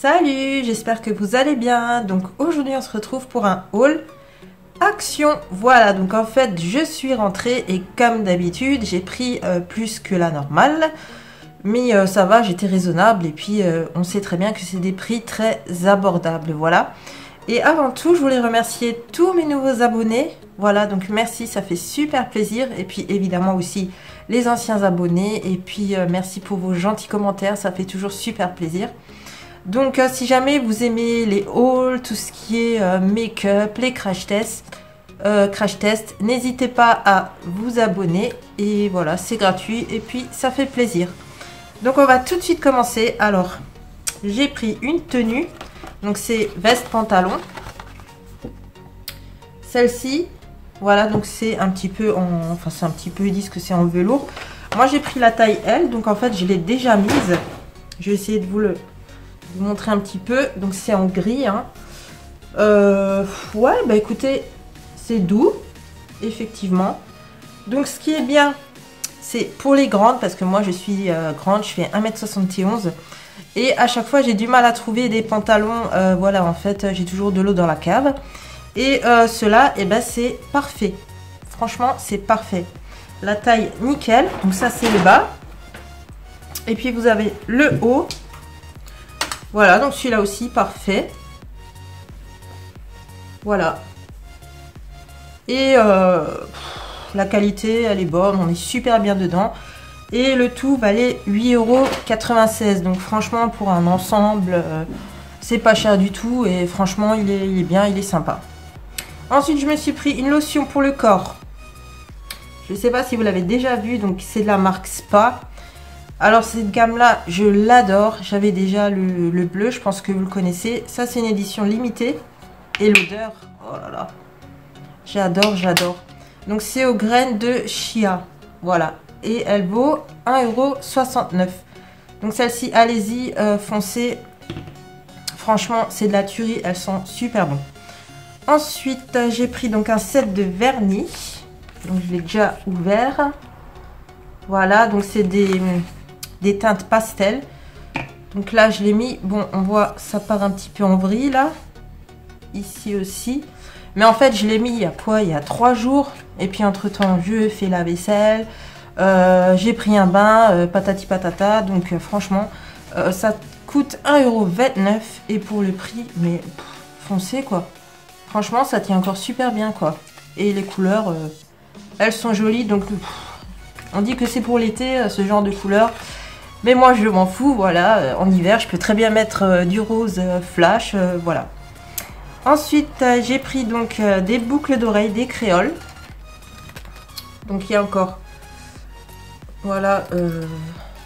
Salut, j'espère que vous allez bien. Donc aujourd'hui on se retrouve pour un haul Action. Voilà, donc en fait je suis rentrée et comme d'habitude j'ai pris plus que la normale. Mais ça va, j'étais raisonnable et puis on sait très bien que c'est des prix très abordables, voilà. Et avant tout, je voulais remercier tous mes nouveaux abonnés. Voilà, donc merci, ça fait super plaisir. Et puis évidemment aussi les anciens abonnés. Et puis merci pour vos gentils commentaires, ça fait toujours super plaisir. Donc si jamais vous aimez les hauls, tout ce qui est make-up, les crash tests, n'hésitez pas à vous abonner. Et voilà, c'est gratuit et puis ça fait plaisir. Donc on va tout de suite commencer. Alors, j'ai pris une tenue. Donc c'est veste pantalon. Celle-ci, voilà, donc c'est un petit peu en... Enfin c'est un petit peu, ils disent que c'est en velours. Moi j'ai pris la taille L, donc en fait je l'ai déjà mise. Je vais essayer de vous montrer un petit peu. Donc c'est en gris, hein. Ouais, bah écoutez, c'est doux, effectivement. Donc ce qui est bien, c'est pour les grandes, parce que moi je suis grande, je fais 1m71. Et à chaque fois j'ai du mal à trouver des pantalons, voilà, en fait j'ai toujours de l'eau dans la cave. Et cela, et ben c'est parfait. Franchement c'est parfait. La taille nickel, donc ça c'est le bas. Et puis vous avez le haut. Voilà, donc celui-là aussi parfait. Voilà. Et la qualité elle est bonne, on est super bien dedans. Et le tout valait 8,96 €. Donc franchement pour un ensemble, c'est pas cher du tout. Et franchement il est bien, il est sympa. Ensuite je me suis pris une lotion pour le corps. Je sais pas si vous l'avez déjà vu, donc c'est de la marque Spa. Alors cette gamme là je l'adore. J'avais déjà le bleu, je pense que vous le connaissez. Ça c'est une édition limitée. Et l'odeur, oh là là, j'adore, j'adore. Donc c'est aux graines de chia. Voilà. Et elle vaut 1,69 €. Donc celle-ci, allez-y, foncez. Franchement, c'est de la tuerie, elles sont super bonnes. Ensuite, j'ai pris donc un set de vernis. Donc je l'ai déjà ouvert. Voilà, donc c'est des teintes pastel. Donc là, je l'ai mis, bon, on voit, ça part un petit peu en vrille là. Ici aussi. Mais en fait, je l'ai mis il y a quoi? Il y a 3 jours. Et puis entre-temps, je fais la vaisselle. J'ai pris un bain, patati patata, donc franchement ça coûte 1,29 € et pour le prix, mais foncez quoi. Franchement ça tient encore super bien quoi. Et les couleurs, elles sont jolies, donc on dit que c'est pour l'été ce genre de couleurs. Mais moi je m'en fous, voilà, en hiver je peux très bien mettre du rose flash, voilà. Ensuite j'ai pris donc des boucles d'oreilles, des créoles. Donc il y a encore... Voilà,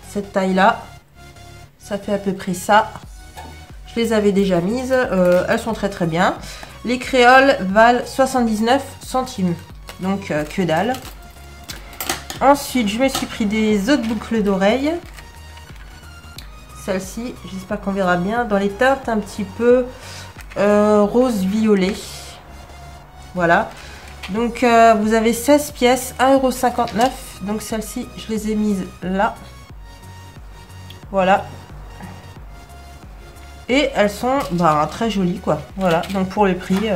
cette taille là, ça fait à peu près ça. Je les avais déjà mises, elles sont très très bien. Les créoles valent 79 centimes, donc que dalle. Ensuite, je me suis pris des autres boucles d'oreilles. Celle-ci, j'espère qu'on verra bien, dans les teintes un petit peu rose-violet. Voilà. Donc vous avez 16 pièces, 1,59 €. Donc celles-ci, je les ai mises là. Voilà. Et elles sont très jolies quoi. Voilà, donc pour le prix,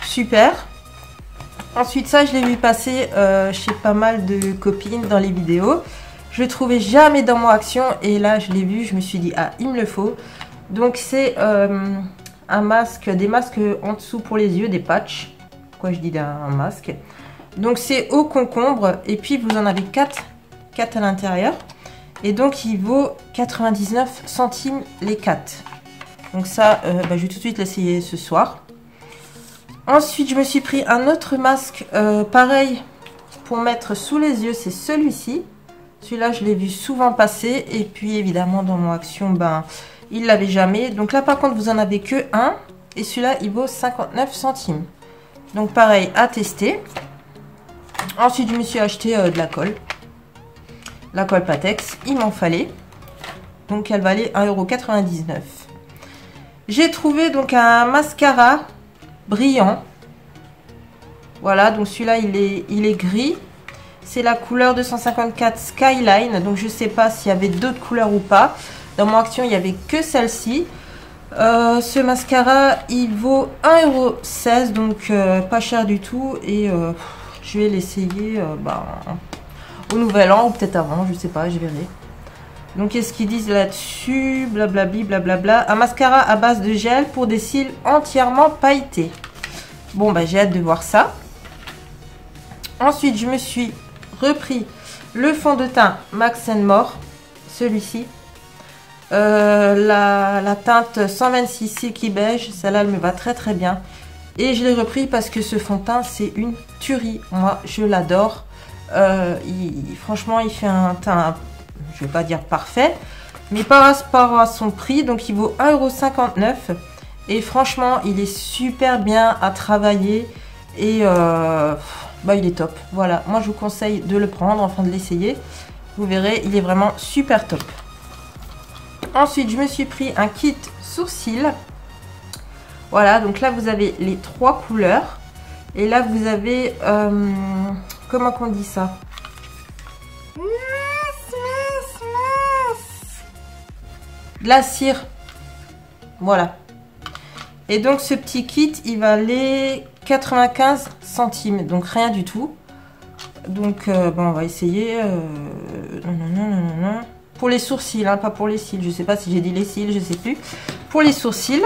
super. Ensuite ça, je l'ai vu passer chez pas mal de copines dans les vidéos. Je le trouvais jamais dans mon Action. Et là, je l'ai vu, je me suis dit, ah, il me le faut. Donc c'est un masque, des masques en dessous pour les yeux, des patchs. Quoi, je dis d'un masque. Donc c'est au concombre et puis vous en avez 4 à l'intérieur et donc il vaut 99 centimes les 4. Donc ça je vais tout de suite l'essayer ce soir. Ensuite je me suis pris un autre masque pareil pour mettre sous les yeux, c'est celui-ci. Celui-là je l'ai vu souvent passer et puis évidemment dans mon Action il l'avait jamais. Donc là par contre vous en avez que un et celui-là il vaut 59 centimes. Donc pareil à tester. Ensuite je me suis acheté de la colle. La colle Patex, il m'en fallait. Donc elle valait 1,99 €. J'ai trouvé donc un mascara brillant. Voilà, donc celui-là il est gris. C'est la couleur 254 Skyline. Donc je sais pas s'il y avait d'autres couleurs ou pas. Dans mon Action il n'y avait que celle-ci. Ce mascara, il vaut 1,16 €, donc pas cher du tout. Et je vais l'essayer au nouvel an ou peut-être avant, je sais pas, je verrai. Donc qu'est-ce qu'ils disent là-dessus? Blablabli, blablabla. Un mascara à base de gel pour des cils entièrement pailletés. Bon, bah j'ai hâte de voir ça. Ensuite, je me suis repris le fond de teint Max & More, celui-ci. La teinte 126 Silky Beige, celle-là, elle me va très très bien. Et je l'ai repris parce que ce fond de teint, c'est une tuerie. Moi, je l'adore. Franchement, il fait un teint, je vais pas dire parfait, mais par rapport à son prix, donc il vaut 1,59 €. Et franchement, il est super bien à travailler. Et il est top. Voilà, moi je vous conseille de le prendre, enfin de l'essayer. Vous verrez, il est vraiment super top. Ensuite, je me suis pris un kit sourcils. Voilà, donc là vous avez les 3 couleurs. Et là vous avez, comment qu'on dit ça? De la cire. Voilà. Et donc ce petit kit, il va aller 95 centimes, donc rien du tout. Donc on va essayer. Non. Pour les sourcils, hein, pas pour les cils. Je sais pas si j'ai dit les cils, je sais plus. Pour les sourcils.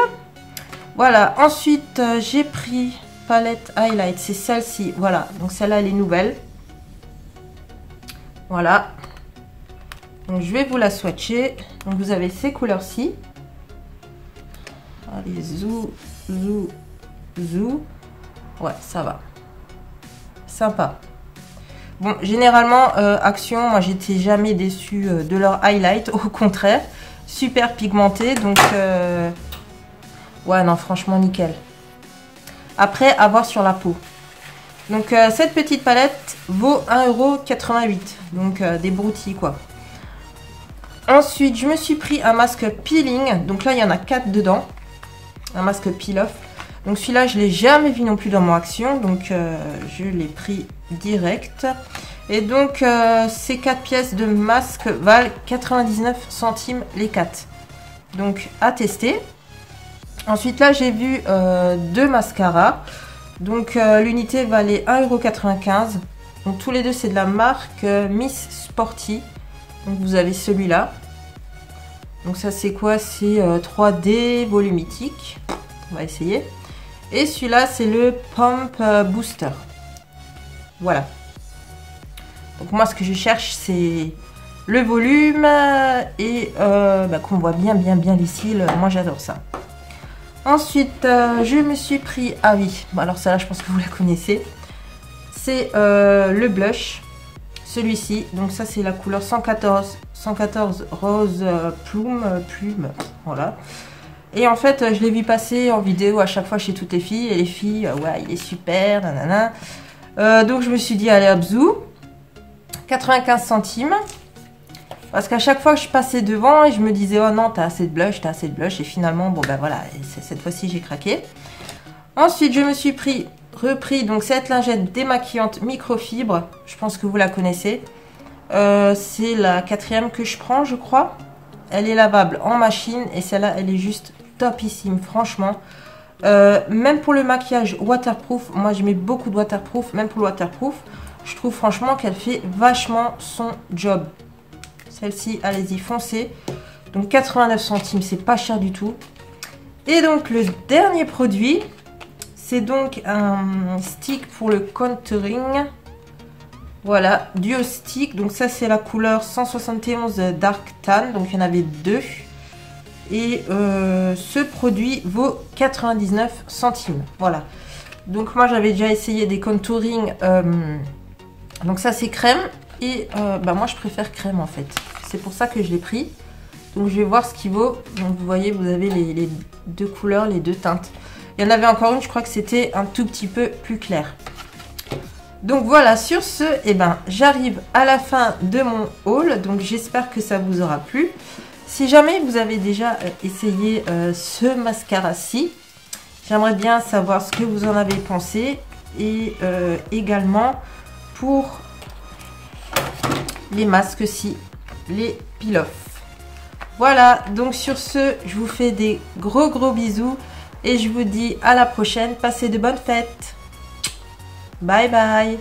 Voilà. Ensuite, j'ai pris palette highlight. C'est celle-ci. Voilà. Donc celle-là, elle est nouvelle. Voilà. Donc je vais vous la swatcher. Donc vous avez ces couleurs-ci. Allez, zou. Ouais, ça va. Sympa. Bon, généralement, Action, moi, j'étais jamais déçue de leur highlight. Au contraire, super pigmenté. Donc, ouais, non, franchement, nickel. Après, à voir sur la peau. Donc, cette petite palette vaut 1,88 €. Donc, des broutilles, quoi. Ensuite, je me suis pris un masque peeling. Donc là, il y en a 4 dedans. Un masque peel-off. Donc celui-là, je ne l'ai jamais vu non plus dans mon Action. Donc je l'ai pris direct. Et donc ces 4 pièces de masque valent 99 centimes les 4. Donc à tester. Ensuite là, j'ai vu 2 mascaras. Donc l'unité valait 1,95 €. Donc tous les deux, c'est de la marque Miss Sporty. Donc vous avez celui-là. Donc ça c'est quoi? C'est 3D volumitique. On va essayer. Et celui-là c'est le Pump Booster. Voilà. Donc moi ce que je cherche c'est le volume et qu'on voit bien les cils. Moi j'adore ça. Ensuite je me suis pris, ah oui, alors celle-là je pense que vous la connaissez. C'est le blush. Celui-ci, donc ça c'est la couleur 114 rose plume, voilà. Et en fait, je l'ai vu passer en vidéo à chaque fois chez toutes les filles. Et les filles, ouais, il est super, nanana. Donc je me suis dit, allez hop, zou. 95 centimes. Parce qu'à chaque fois que je passais devant, et je me disais, oh non, t'as assez de blush, t'as assez de blush. Et finalement, bon ben voilà, cette fois-ci j'ai craqué. Ensuite, je me suis repris donc cette lingette démaquillante microfibre. Je pense que vous la connaissez. C'est la 4e que je prends, je crois. Elle est lavable en machine et celle-là, elle est juste topissime, franchement. Même pour le maquillage waterproof, moi je mets beaucoup de waterproof, même pour le waterproof, je trouve franchement qu'elle fait vachement son job. Celle-ci, allez-y, foncez. Donc 89 centimes, c'est pas cher du tout. Et donc le dernier produit, c'est donc un stick pour le contouring. Voilà, duo stick. Donc ça c'est la couleur 171 Dark Tan. Donc il y en avait 2. Et ce produit vaut 99 centimes. Voilà. Donc moi j'avais déjà essayé des contouring. Donc ça c'est crème. Et moi je préfère crème en fait. C'est pour ça que je l'ai pris. Donc je vais voir ce qu'il vaut. Donc vous voyez, vous avez les 2 couleurs, les 2 teintes. Il y en avait encore une, je crois que c'était un tout petit peu plus clair. Donc voilà, sur ce, j'arrive à la fin de mon haul. Donc j'espère que ça vous aura plu. Si jamais vous avez déjà essayé ce mascara-ci, j'aimerais bien savoir ce que vous en avez pensé. Et également pour les masques-ci, les peel-off. Voilà, donc sur ce, je vous fais des gros bisous et je vous dis à la prochaine. Passez de bonnes fêtes. Bye bye.